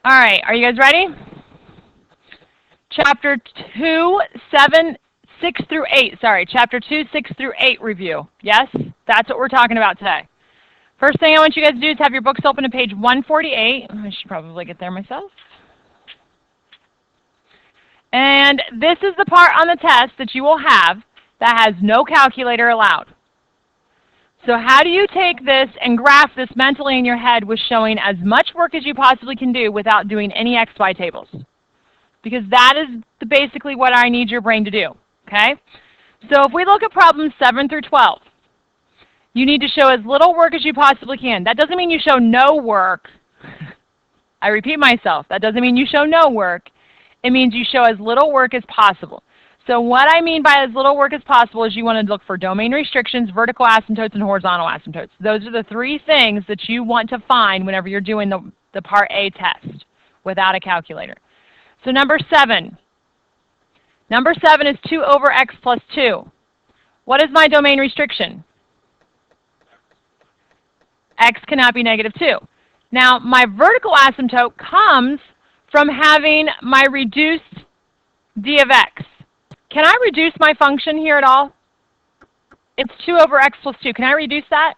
All right, are you guys ready? Chapter 2, 6 through 8. Sorry, Chapter 2, 6 through 8 review. Yes? That's what we're talking about today. First thing I want you guys to do is have your books open to page 148. I should probably get there myself. And this is the part on the test that you will have that has no calculator allowed. So how do you take this and graph this mentally in your head with showing as much work as you possibly can do without doing any XY tables? Because that is basically what I need your brain to do, okay? So if we look at problems 7 through 12, you need to show as little work as you possibly can. That doesn't mean you show no work. I repeat myself. That doesn't mean you show no work. It means you show as little work as possible. So what I mean by as little work as possible is you want to look for domain restrictions, vertical asymptotes, and horizontal asymptotes. Those are the three things that you want to find whenever you're doing the Part A test without a calculator. So number 7. Number 7 is 2 over x plus 2. What is my domain restriction? X cannot be negative 2. Now, my vertical asymptote comes from having my reduced d of x. Can I reduce my function here at all? It's 2 over x plus 2. Can I reduce that?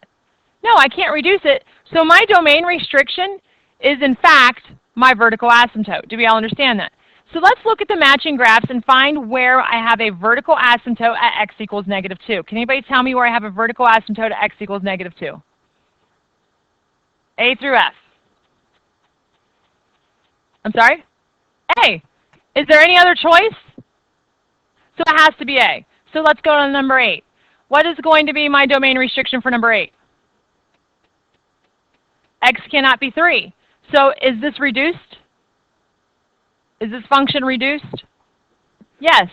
No, I can't reduce it. So my domain restriction is, in fact, my vertical asymptote. Do we all understand that? So let's look at the matching graphs and find where I have a vertical asymptote at x equals negative 2. Can anybody tell me where I have a vertical asymptote at x equals negative 2? A through F. I'm sorry? A. Is there any other choice? So it has to be A. So let's go to number 8. What is going to be my domain restriction for number 8? X cannot be 3. So is this reduced? Is this function reduced? Yes.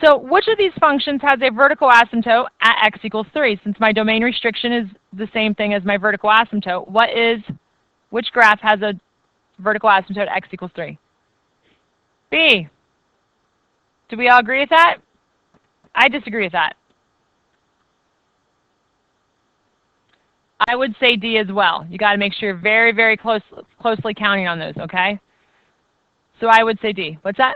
So which of these functions has a vertical asymptote at x equals 3? Since my domain restriction is the same thing as my vertical asymptote, which graph has a vertical asymptote at x equals 3? B. Do we all agree with that? I disagree with that. I would say D as well. You got to make sure you're very, very closely counting on those, okay? So I would say D. What's that?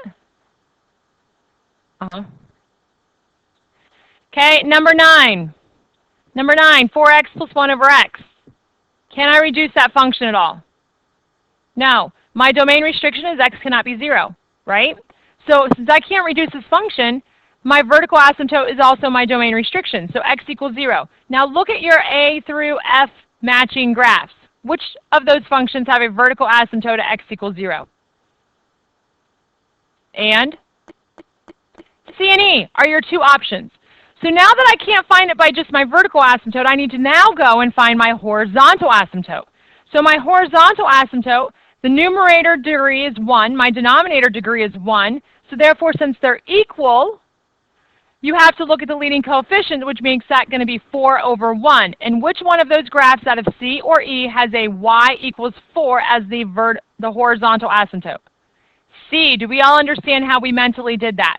Okay, number 9. Number 9, 4x plus 1 over x. Can I reduce that function at all? No. My domain restriction is x cannot be 0, right? So since I can't reduce this function, my vertical asymptote is also my domain restriction, so x equals 0. Now look at your A through F matching graphs. Which of those functions have a vertical asymptote at x equals 0? And C and E are your two options. So now that I can't find it by just my vertical asymptote, I need to now go and find my horizontal asymptote. So my horizontal asymptote, the numerator degree is 1, my denominator degree is 1, so therefore since they're equal, you have to look at the leading coefficient, which makes that going to be 4 over 1. And which one of those graphs out of C or E has a y equals 4 as the horizontal asymptote? C. Do we all understand how we mentally did that?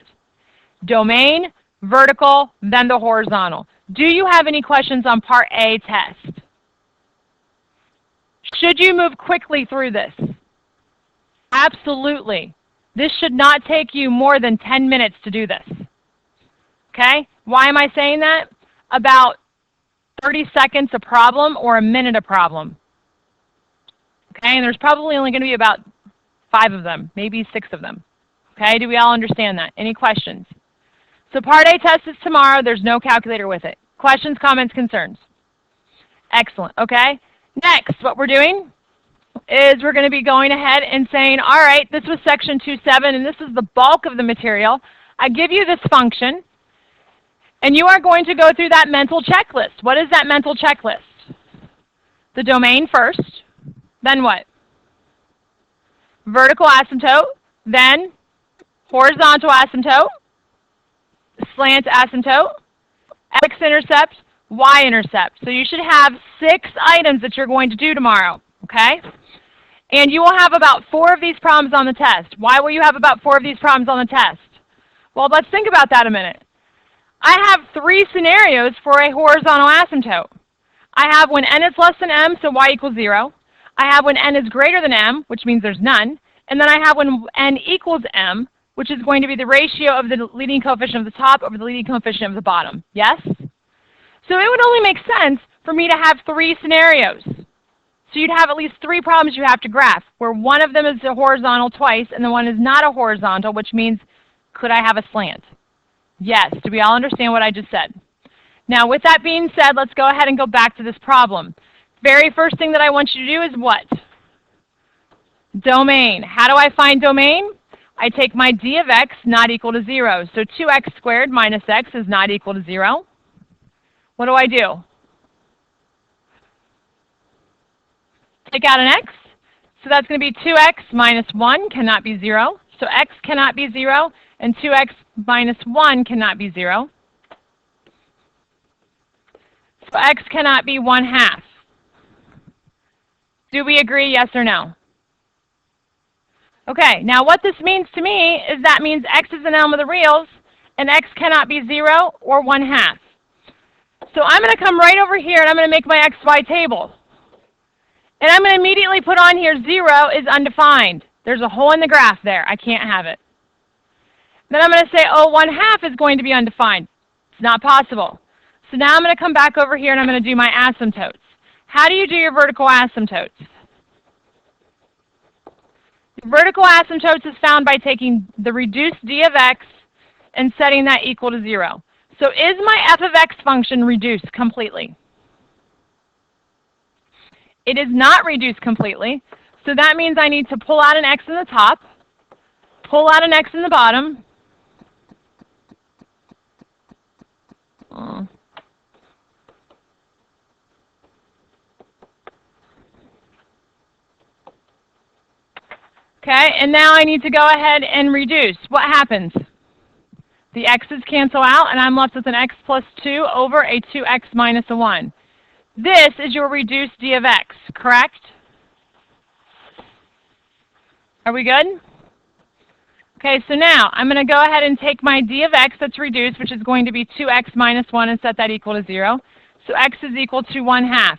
Domain, vertical, then the horizontal. Do you have any questions on Part A test? Should you move quickly through this? Absolutely. This should not take you more than 10 minutes to do this. Okay? Why am I saying that? About 30 seconds a problem or a minute a problem. Okay? And there's probably only going to be about 5 of them, maybe 6 of them. Okay? Do we all understand that? Any questions? So Part A test is tomorrow. There's no calculator with it. Questions, comments, concerns? Excellent. Okay? Next, what we're doing is we're going to be going ahead and saying, all right, this was section 2.7, and this is the bulk of the material. I give you this function, and you are going to go through that mental checklist. What is that mental checklist? The domain first, then what? Vertical asymptote, then horizontal asymptote, slant asymptote, x-intercept, y-intercept. So you should have 6 items that you're going to do tomorrow, okay? And you will have about 4 of these problems on the test. Why will you have about 4 of these problems on the test? Well, let's think about that a minute. I have 3 scenarios for a horizontal asymptote. I have when n is less than m, so y equals 0. I have when n is greater than m, which means there's none. And then I have when n equals m, which is going to be the ratio of the leading coefficient of the top over the leading coefficient of the bottom. Yes? So it would only make sense for me to have 3 scenarios. So you'd have at least 3 problems you have to graph, where one of them is a horizontal twice, and the one is not a horizontal, which means, could I have a slant? Yes. Do we all understand what I just said? Now, with that being said, let's go ahead and go back to this problem. Very first thing that I want you to do is what? Domain. How do I find domain? I take my d of x not equal to 0. So 2x squared minus x is not equal to 0. What do? Take out an x. So that's going to be 2x minus 1 cannot be 0. So x cannot be 0, and 2x minus 1 cannot be 0. So x cannot be 1/2. Do we agree, yes or no? Okay, now what this means to me is that means x is an elm of the reals, and x cannot be 0 or 1/2. So I'm going to come right over here, and I'm going to make my xy table. And I'm going to immediately put on here 0 is undefined. There's a hole in the graph there. I can't have it. Then I'm going to say, oh, 1/2 is going to be undefined. It's not possible. So now I'm going to come back over here, and I'm going to do my asymptotes. How do you do your vertical asymptotes? Vertical asymptotes is found by taking the reduced d of x and setting that equal to 0. So is my f of x function reduced completely? It is not reduced completely. So that means I need to pull out an x in the top, pull out an x in the bottom. Okay, and now I need to go ahead and reduce. What happens? The x's cancel out, and I'm left with an x plus 2 over a 2x minus a 1. This is your reduced d of x, correct? Are we good? Okay, so now I'm going to go ahead and take my d of x that's reduced, which is going to be 2x minus 1, and set that equal to 0. So x is equal to 1/2.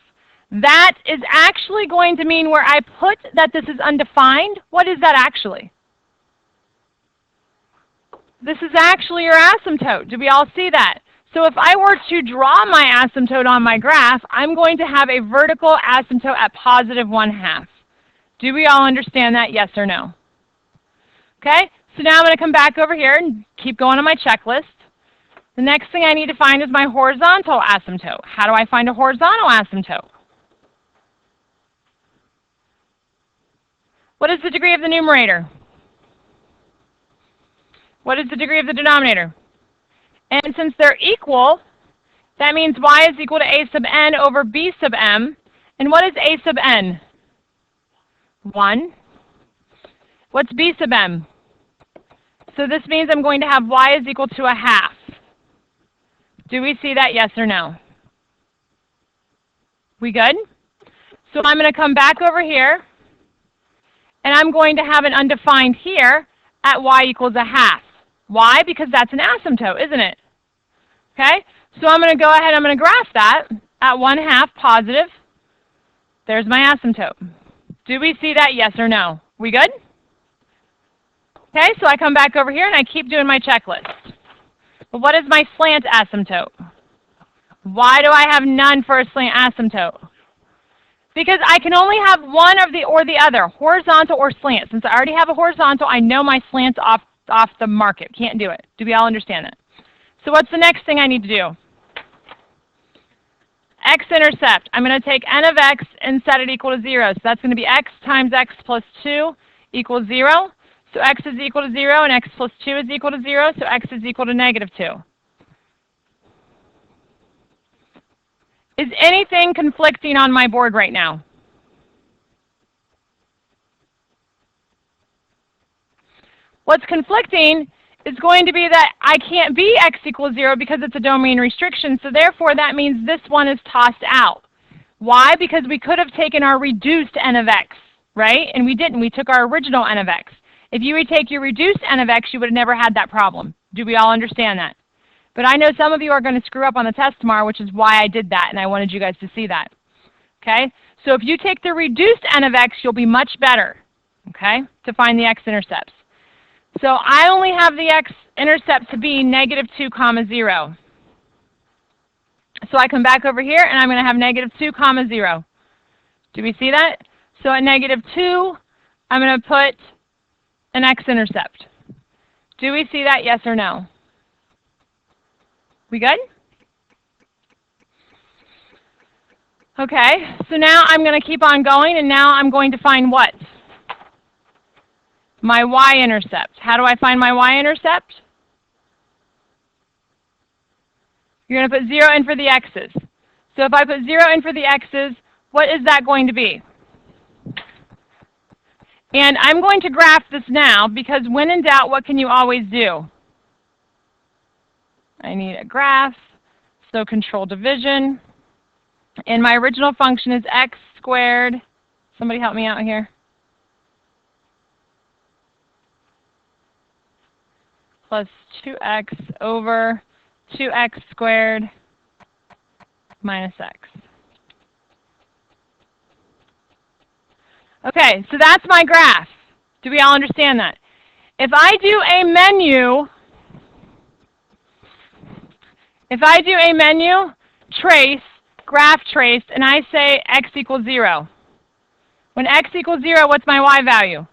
That is actually going to mean where I put that this is undefined. What is that actually? This is actually your asymptote. Do we all see that? So if I were to draw my asymptote on my graph, I'm going to have a vertical asymptote at positive 1/2. Do we all understand that, yes or no? Okay, so now I'm going to come back over here and keep going on my checklist. The next thing I need to find is my horizontal asymptote. How do I find a horizontal asymptote? What is the degree of the numerator? What is the degree of the denominator? And since they're equal, that means y is equal to a sub n over b sub m. And what is a sub n? 1. What's b sub m? So this means I'm going to have y is equal to 1/2. Do we see that, yes or no? We good? So I'm going to come back over here, and I'm going to have an undefined here at y equals 1/2. Why? Because that's an asymptote, isn't it? Okay? So I'm going to go ahead, I'm going to graph that at 1/2 positive. There's my asymptote. Do we see that, yes or no? We good? Okay, so I come back over here and I keep doing my checklist. But what is my slant asymptote? Why do I have none for a slant asymptote? Because I can only have one of the or the other, horizontal or slant. Since I already have a horizontal, I know my slant's off the market. Can't do it. Do we all understand that? So what's the next thing I need to do? X-intercept. I'm going to take n of x and set it equal to 0. So that's going to be x times x plus 2 equals 0. So x is equal to 0, and x plus 2 is equal to 0. So x is equal to negative 2. Is anything conflicting on my board right now? What's conflicting is going to be that I can't be x equals 0 because it's a domain restriction. So therefore, that means this one is tossed out. Why? Because we could have taken our reduced n of x, right? And we didn't. We took our original n of x. If you would take your reduced n of x, you would have never had that problem. Do we all understand that? But I know some of you are going to screw up on the test tomorrow, which is why I did that, and I wanted you guys to see that. Okay? So if you take the reduced n of x, you'll be much better. okay, to find the x-intercepts. So I only have the x-intercept to be -2, 0. So I come back over here, and I'm going to have -2, 0. Do we see that? So at -2, I'm going to put an x-intercept. Do we see that, yes or no? We good? Okay, so now I'm going to keep on going, and now I'm going to find what? My y-intercept. How do I find my y-intercept? You're going to put 0 in for the x's. So if I put 0 in for the x's, what is that going to be? And I'm going to graph this now, because when in doubt, what can you always do? I need a graph, so control division. And my original function is x squared. Somebody help me out here. Plus 2x over 2x squared minus x. Okay, so that's my graph. Do we all understand that? If I do a menu, trace, graph trace, and I say x equals 0. When x equals 0, what's my y value?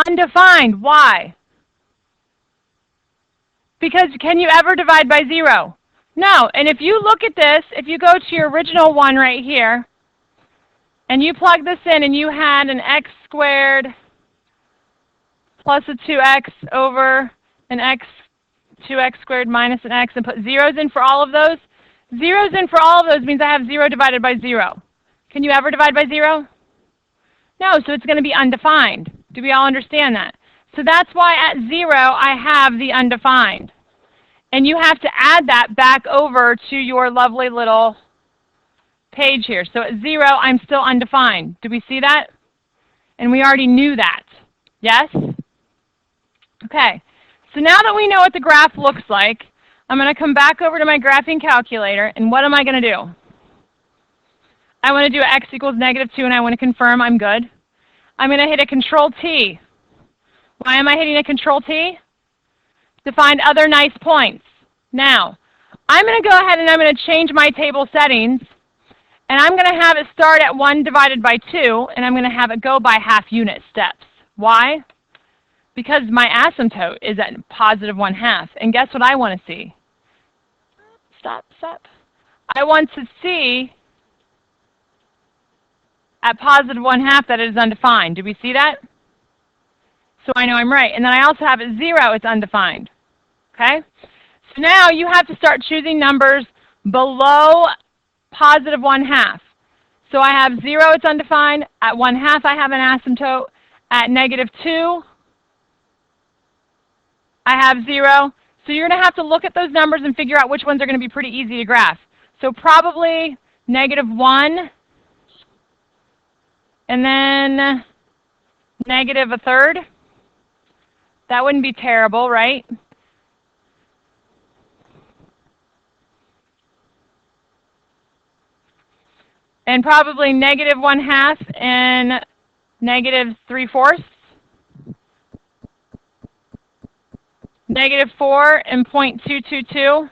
Undefined. Why? Because can you ever divide by 0? No. And if you look at this, if you go to your original one right here, and you plug this in and you had an x squared plus a 2x over an 2x squared minus an x, and put zeros in for all of those, zeros in for all of those means I have 0 divided by 0. Can you ever divide by 0? No, so it's going to be undefined. Do we all understand that? So that's why at 0 I have the undefined. And you have to add that back over to your lovely little page here. So at 0, I'm still undefined. Do we see that? And we already knew that. Yes? Okay. So now that we know what the graph looks like, I'm going to come back over to my graphing calculator, and what am I going to do? I want to do x equals -2, and I want to confirm I'm good. I'm going to hit a Control T. Why am I hitting a Control T? To find other nice points. Now, I'm going to go ahead and I'm going to change my table settings, and I'm going to have it start at 1 divided by 2, and I'm going to have it go by half-unit steps. Why? Because my asymptote is at +1/2. And guess what I want to see? Stop. I want to see at +1/2 that it is undefined. Do we see that? So I know I'm right. And then I also have at 0, it's undefined. Okay? So now you have to start choosing numbers below +1/2. So I have 0, it's undefined. At 1/2, I have an asymptote. At -2, I have 0. So you're going to have to look at those numbers and figure out which ones are going to be pretty easy to graph. So probably -1, and then -1/3. That wouldn't be terrible, right? And probably -1/2 and -3/4. -4 and 0.222.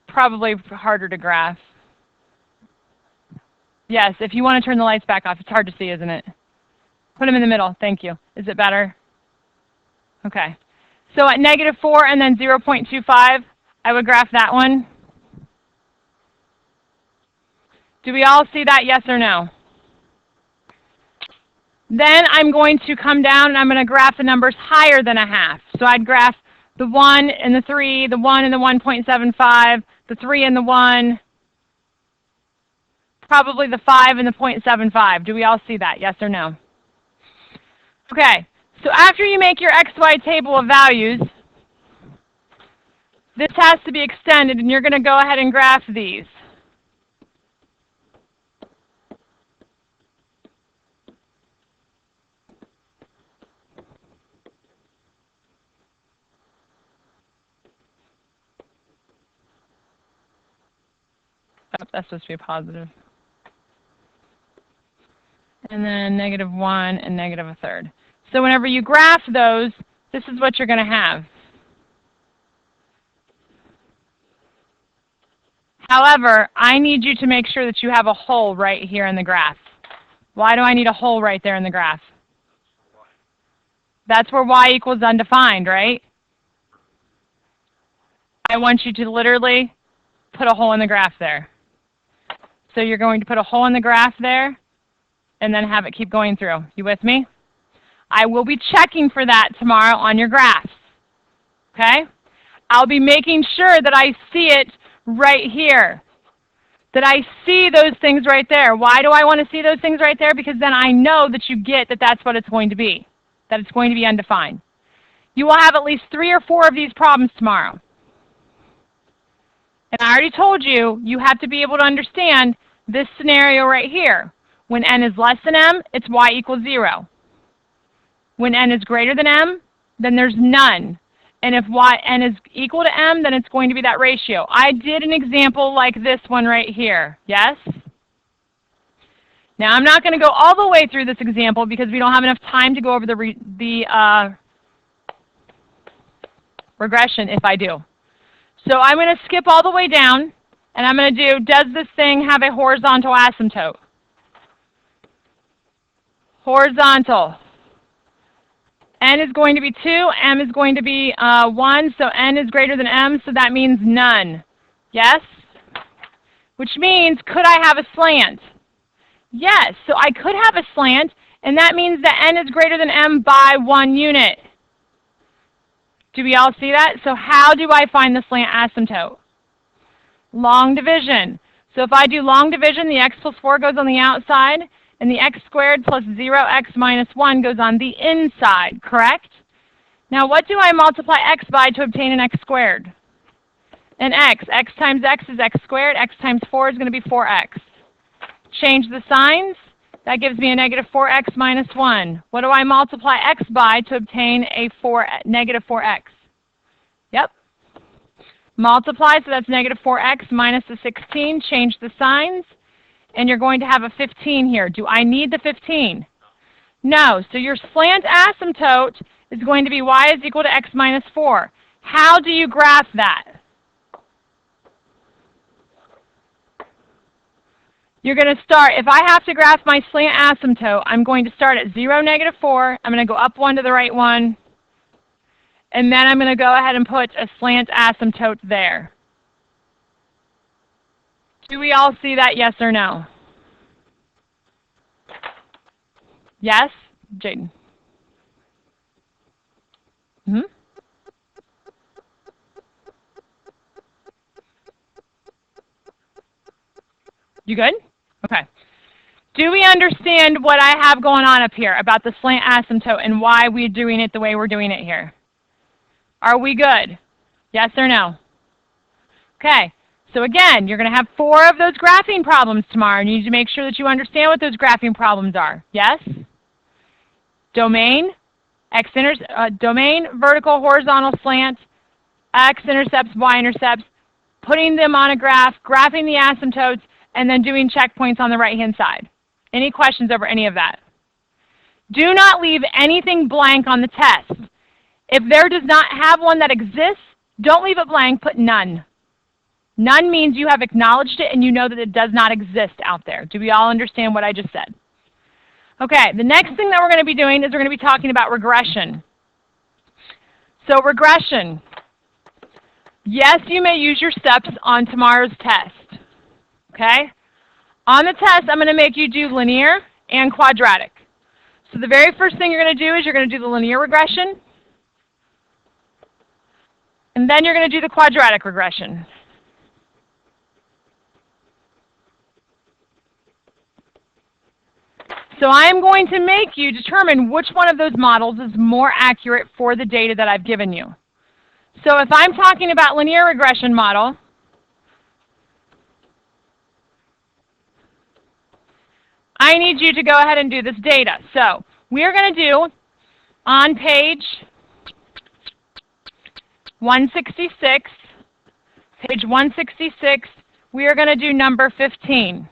Probably harder to graph. Yes, if you want to turn the lights back off, it's hard to see, isn't it? Put them in the middle. Thank you. Is it better? Okay. So at -4 and then 0.25, I would graph that one. Do we all see that, yes or no? Then I'm going to come down and I'm going to graph the numbers higher than 1/2. So I'd graph the 1 and the 3, the 1 and the 1.75, the 3 and the 1, probably the 5 and the 0.75. Do we all see that, yes or no? Okay, so after you make your XY table of values, this has to be extended, and you're going to go ahead and graph these. Oh, that's supposed to be a positive. and then -1 and -1/3. So whenever you graph those, this is what you're going to have. However, I need you to make sure that you have a hole right here in the graph. Why do I need a hole right there in the graph? That's where y equals undefined, right? I want you to literally put a hole in the graph there. So you're going to put a hole in the graph there and then have it keep going through. You with me? I will be checking for that tomorrow on your graphs. Okay? I'll be making sure that I see it right here. That I see those things right there. Why do I want to see those things right there? Because then I know that you get that that's what it's going to be. That it's going to be undefined. You will have at least 3 or 4 of these problems tomorrow. And I already told you, you have to be able to understand this scenario right here. When n is less than m, it's y equals 0. When n is greater than m, then there's none. And if n is equal to m, then it's going to be that ratio. I did an example like this one right here. Yes? Now, I'm not going to go all the way through this example because we don't have enough time to go over the regression if I do. So I'm going to skip all the way down, and I'm going to do, does this thing have a horizontal asymptote? Horizontal. N is going to be 2, m is going to be 1, so n is greater than m, so that means none. Yes? Which means, could I have a slant? Yes, so I could have a slant, and that means that n is greater than m by 1 unit. Do we all see that? So how do I find the slant asymptote? Long division. So if I do long division, the x plus 4 goes on the outside, and the x squared plus 0x minus 1 goes on the inside, correct? Now what do I multiply x by to obtain an x squared? An x. X times x is x squared. X times 4 is going to be 4x. Change the signs. That gives me a -4x minus 1. What do I multiply x by to obtain a -4x? Yep. Multiply, so that's -4x minus the 16. Change the signs, and you're going to have a 15 here. Do I need the 15? No. So your slant asymptote is going to be y is equal to x minus 4. How do you graph that? You're going to start, if I have to graph my slant asymptote, I'm going to start at 0, -4. I'm going to go up 1 to the right 1. And then I'm going to go ahead and put a slant asymptote there. Do we all see that, yes or no? Yes? Jaden? You good? Okay. Do we understand what I have going on up here about the slant asymptote and why we're doing it the way we're doing it here? Are we good? Yes or no? Okay. So again, you're going to have 4 of those graphing problems tomorrow. You need to make sure that you understand what those graphing problems are. Yes? Domain, domain, vertical, horizontal, slant, x-intercepts, y-intercepts, putting them on a graph, graphing the asymptotes, and then doing checkpoints on the right-hand side. Any questions over any of that? Do not leave anything blank on the test. If there does not have one that exists, don't leave it blank, put none. None means you have acknowledged it and you know that it does not exist out there. Do we all understand what I just said? Okay, the next thing that we're going to be doing is we're going to be talking about regression. So regression. Yes, you may use your steps on tomorrow's test. Okay? On the test, I'm going to make you do linear and quadratic. So the very first thing you're going to do is you're going to do the linear regression. And then you're going to do the quadratic regression. So I'm going to make you determine which one of those models is more accurate for the data that I've given you. So if I'm talking about linear regression model, I need you to go ahead and do this data. So we're going to do on page 166, we are going to do number 15.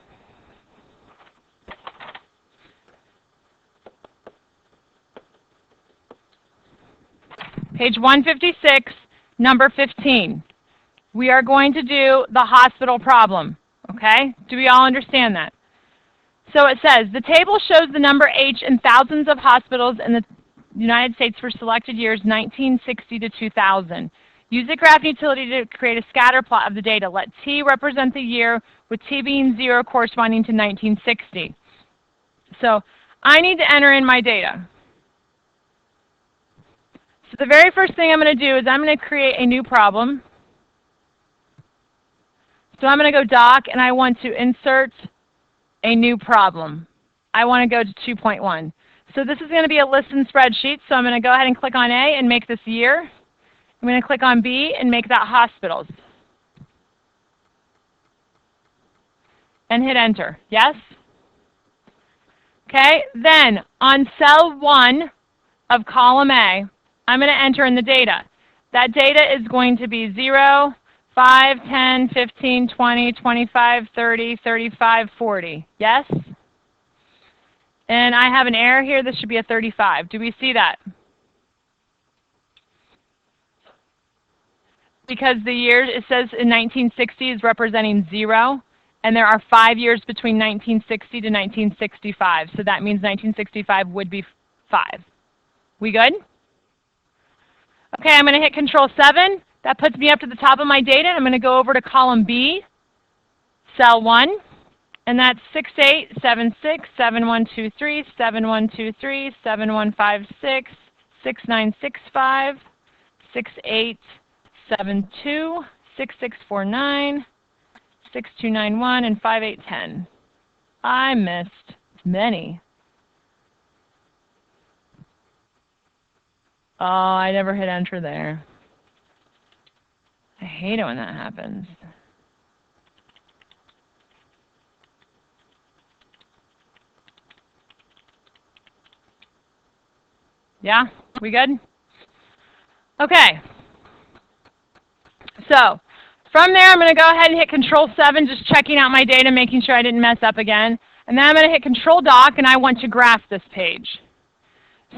Page 156, number 15. We are going to do the hospital problem, okay? Do we all understand that? So it says, the table shows the number H in thousands of hospitals in the United States for selected years 1960 to 2000. Use the graph utility to create a scatter plot of the data. Let T represent the year, with T being 0 corresponding to 1960. So I need to enter in my data. So the very first thing I'm going to do is I'm going to create a new problem. So I'm going to go Doc, and I want to insert a new problem. I want to go to 2.1. So this is going to be a list and spreadsheet. So I'm going to go ahead and click on A and make this year. I'm going to click on B and make that hospitals. And hit enter. Yes? Okay, then on cell 1 of column A, I'm going to enter in the data. That data is going to be 0, 5, 10, 15, 20, 25, 30, 35, 40. Yes? And I have an error here. This should be a 35. Do we see that? Because the year, it says in 1960 is representing 0, and there are 5 years between 1960 to 1965. So that means 1965 would be 5. We good? Okay, I'm going to hit Control 7. That puts me up to the top of my data. I'm going to go over to column B, cell 1, and that's 6876, 7123, 7123, 7156, 6965, 6872, 6649, 6291, and 5810. I missed many. Oh, I never hit enter there. I hate it when that happens. Yeah, we good? Okay. So from there, I'm going to go ahead and hit Control 7, just checking out my data, making sure I didn't mess up again. And then I'm going to hit Control Doc, and I want to graph this page.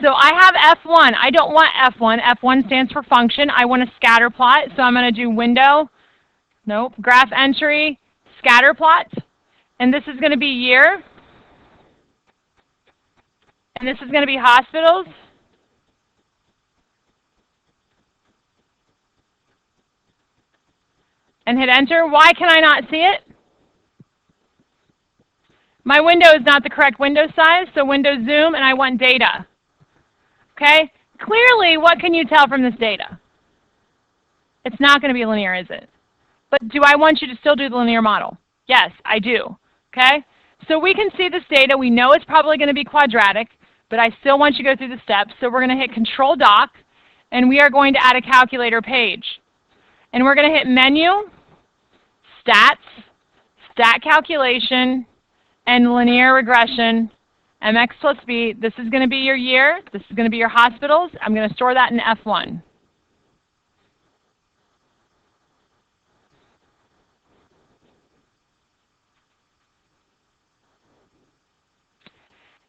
So I have F1. I don't want F1. F1 stands for function. I want a scatter plot. So I'm going to do window, nope, graph entry, scatter plot. And this is going to be year. And this is going to be hospitals. And hit enter. Why can I not see it? My window is not the correct window size, so window zoom, and I want data. Okay? Clearly, what can you tell from this data? It's not going to be linear, is it? But do I want you to still do the linear model? Yes, I do. Okay? So we can see this data. We know it's probably going to be quadratic, but I still want you to go through the steps. So we're going to hit Control Doc, and we are going to add a calculator page. And we're going to hit Menu, Stats, Stat Calculation, and Linear Regression, MX plus B. This is going to be your year. This is going to be your hospitals. I'm going to store that in F1.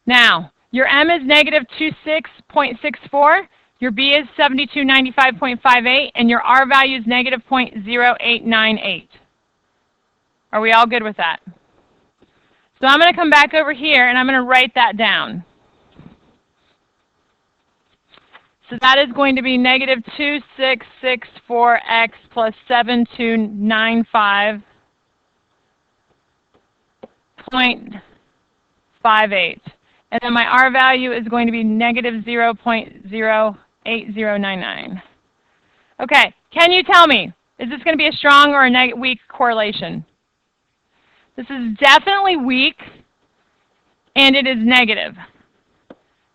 Now, your M is negative 26.64. Your B is 7295.58, and your R value is negative 0.0898. Are we all good with that? So I'm going to come back over here, and I'm going to write that down. So that is going to be negative 2664x plus 7295.58. And then my R value is going to be negative 0.08099. Okay, can you tell me, is this going to be a strong or a weak correlation? This is definitely weak, and it is negative.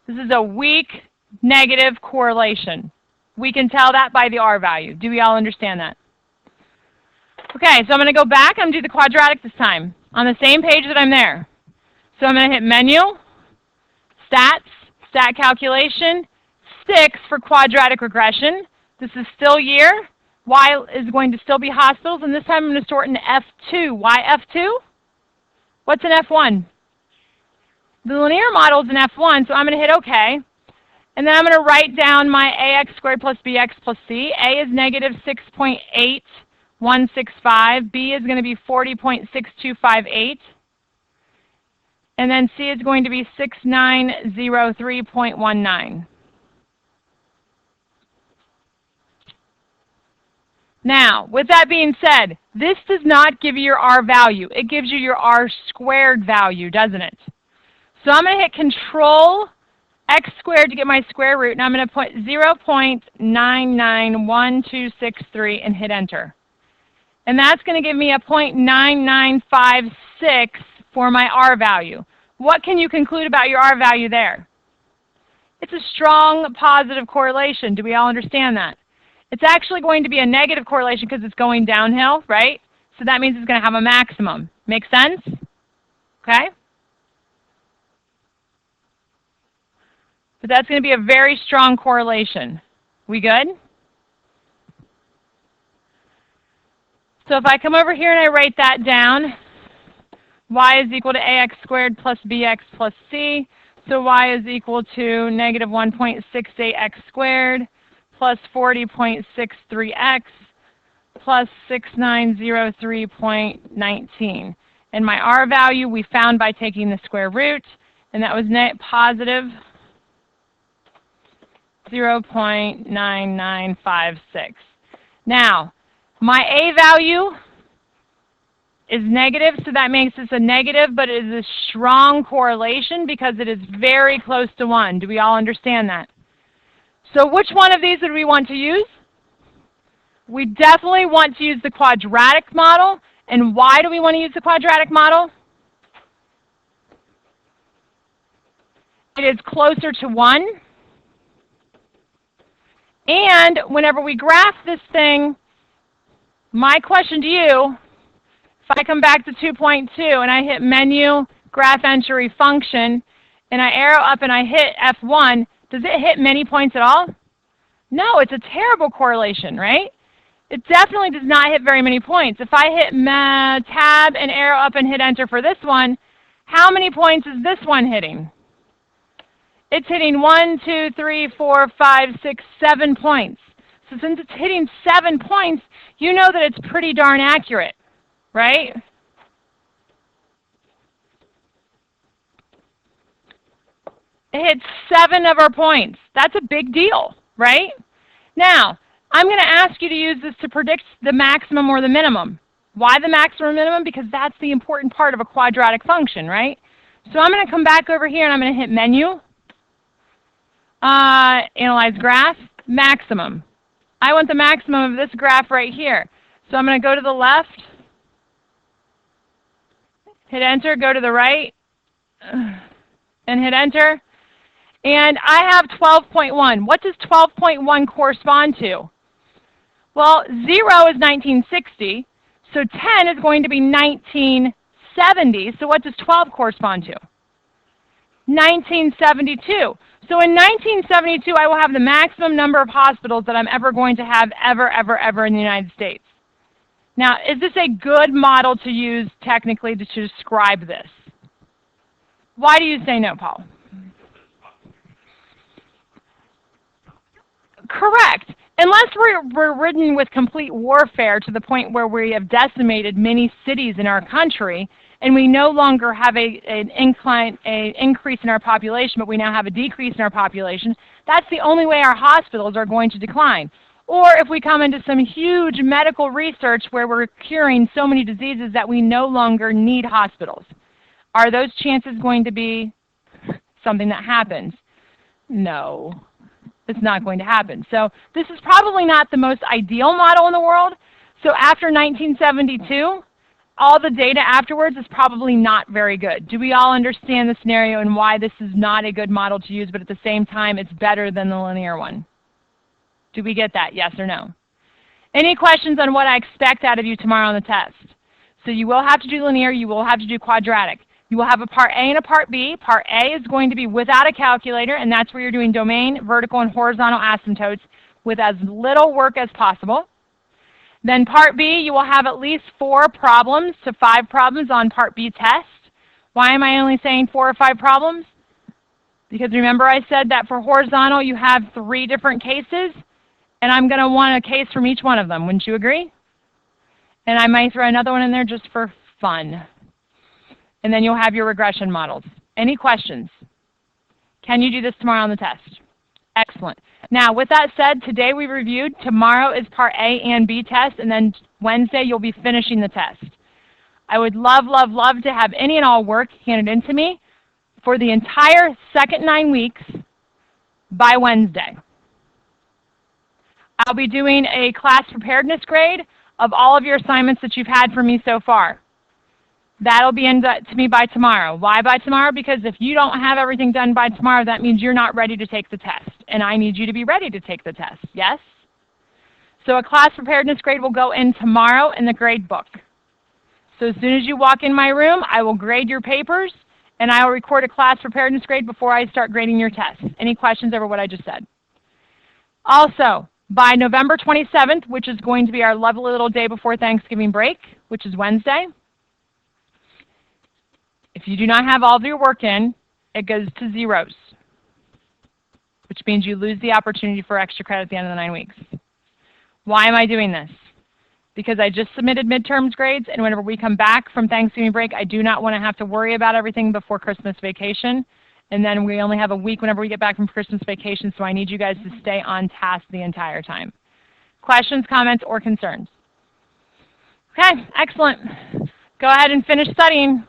This is a weak, negative correlation. We can tell that by the R value. Do we all understand that? Okay, so I'm going to go back. I'm going to do the quadratic this time on the same page that I'm there. So I'm going to hit Menu, Stats, Stat Calculation, 6 for quadratic regression. This is still year. Y is going to still be hospitals, and this time I'm going to sort in F2. Why F2? What's in F1? The linear model is in F1, so I'm going to hit OK. And then I'm going to write down my ax squared plus bx plus c. A is negative 6.8165. B is going to be 40.6258. And then C is going to be 6903.19. Now, with that being said, this does not give you your R value. It gives you your R squared value, doesn't it? So I'm going to hit Control X squared to get my square root, and I'm going to put 0.991263 and hit Enter. And that's going to give me a 0.9956 for my R value. What can you conclude about your R value there? It's a strong positive correlation. Do we all understand that? It's actually going to be a negative correlation because it's going downhill, right? So that means it's going to have a maximum. Make sense? Okay? But that's going to be a very strong correlation. We good? So if I come over here and I write that down, y is equal to ax squared plus bx plus c. So y is equal to negative 1.68x squared plus 40.63x plus 6903.19. And my R value we found by taking the square root, and that was positive 0.9956. Now, my A value is negative, so that makes this a negative, but it is a strong correlation because it is very close to 1. Do we all understand that? So which one of these would we want to use? We definitely want to use the quadratic model. And why do we want to use the quadratic model? It is closer to 1. And whenever we graph this thing, my question to you, if I come back to 2.2 and I hit Menu, Graph Entry Function, and I arrow up and I hit F1, does it hit many points at all? No, it's a terrible correlation, right? It definitely does not hit very many points. If I hit Tab and arrow up and hit Enter for this one, how many points is this one hitting? It's hitting 1, 2, 3, 4, 5, 6, 7 points. So since it's hitting 7 points, you know that it's pretty darn accurate, right? It hits 7 of our points. That's a big deal, right? Now, I'm going to ask you to use this to predict the maximum or the minimum. Why the maximum or minimum? Because that's the important part of a quadratic function, right? So I'm going to come back over here and I'm going to hit Menu, Analyze Graph, Maximum. I want the maximum of this graph right here. So I'm going to go to the left, hit Enter, go to the right, and hit Enter. And I have 12.1. What does 12.1 correspond to? Well, 0 is 1960, so 10 is going to be 1970. So what does 12 correspond to? 1972. So in 1972, I will have the maximum number of hospitals that I'm ever going to have ever in the United States. Now, is this a good model to use technically to describe this? Why do you say no, Paul? Correct. Unless we're ridden with complete warfare to the point where we have decimated many cities in our country and we no longer have an increase in our population, but we now have a decrease in our population, that's the only way our hospitals are going to decline. Or if we come into some huge medical research where we're curing so many diseases that we no longer need hospitals. Are those chances going to be something that happens? No. It's not going to happen. So this is probably not the most ideal model in the world. So after 1972, all the data afterwards is probably not very good. Do we all understand the scenario and why this is not a good model to use, but at the same time it's better than the linear one? Do we get that? Yes or no? Any questions on what I expect out of you tomorrow on the test? So you will have to do linear, you will have to do quadratic. You will have a Part A and a Part B. Part A is going to be without a calculator, and that's where you're doing domain, vertical, and horizontal asymptotes with as little work as possible. Then Part B, you will have at least 4 problems to 5 problems on Part B test. Why am I only saying 4 or 5 problems? Because remember I said that for horizontal you have 3 different cases, and I'm going to want a case from each one of them. Wouldn't you agree? And I might throw another one in there just for fun. And then you'll have your regression models. Any questions? Can you do this tomorrow on the test? Excellent. Now, with that said, today we reviewed. Tomorrow is part A and B test, and then Wednesday you'll be finishing the test. I would love, love, love to have any and all work handed in to me for the entire second 9 weeks by Wednesday. I'll be doing a class preparedness grade of all of your assignments that you've had from me so far. That'll be in to me by tomorrow. Why by tomorrow? Because if you don't have everything done by tomorrow, that means you're not ready to take the test. And I need you to be ready to take the test, yes? So a class preparedness grade will go in tomorrow in the grade book. So as soon as you walk in my room, I will grade your papers, and I will record a class preparedness grade before I start grading your tests. Any questions over what I just said? Also, by November 27th, which is going to be our lovely little day before Thanksgiving break, which is Wednesday, if you do not have all of your work in, it goes to zeros, which means you lose the opportunity for extra credit at the end of the 9 weeks. Why am I doing this? Because I just submitted midterms grades, and whenever we come back from Thanksgiving break, I do not want to have to worry about everything before Christmas vacation. And then we only have a week whenever we get back from Christmas vacation, so I need you guys to stay on task the entire time. Questions, comments, or concerns? Okay, excellent. Go ahead and finish studying.